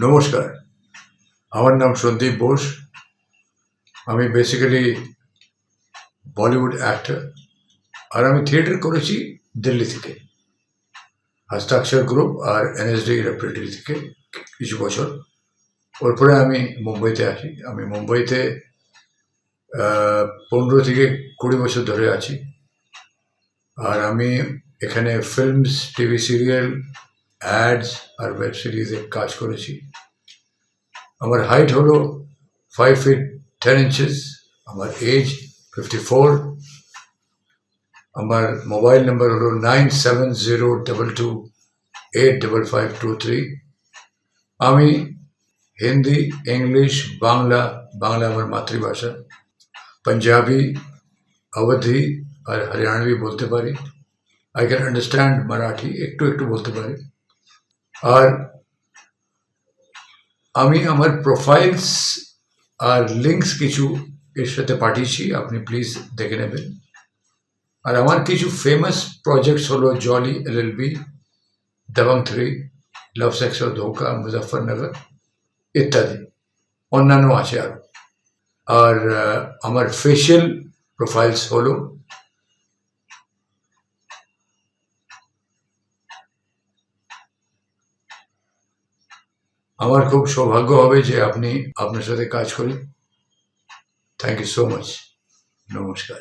নমস্কার, আমার নাম সন্দীপ বোস। আমি বেসিক্যালি বলিউড অ্যাক্টর, আর আমি থিয়েটার করেছি দিল্লি থেকে, হস্তাক্ষর গ্রুপ আর এনএসডি রেপারেটরি থেকে কিছু বছর। ওরপরে আমি মুম্বাইতে আসি। আমি মুম্বাইতে 15 থেকে 20 বছর ধরে আছি। আর আমি এখানে ফিল্মস, টিভি সিরিয়াল, অ্যাডস আর ওয়েব সিরিজে কাজ করেছি। আমার হাইট হলো 5 feet 10 inches, আমার এজ 54। আমার মোবাইল নাম্বার হলো 9702285523। আমি হিন্দি, ইংলিশ, বাংলা আমার মাতৃভাষা, পাঞ্জাবি, অবধি আর হরিয়াণবি বলতে পারি। আই ক্যান আন্ডারস্ট্যান্ড মারাঠি, একটু একটু বলতে পারি। আর আমি আমার প্রোফাইলস আর লিঙ্কস কিছু এর সাথে পাঠিয়েছি, আপনি প্লিজ দেখে নেবেন। আর আমার কিছু ফেমাস প্রজেক্টস হলো জলি এলএলবি, দবঙ্গ 3, লাভ সেক্স और धोखा, মুজফ্ফরনগর ইত্যাদি। অন্যান্য আছে আরো। আর আমার ফেশিয়াল প্রোফাইলস হলো আমার খুব সৌভাগ্য হবে যে আপনি আপনার সাথে কাজ করি। Thank you so much. নমস্কার।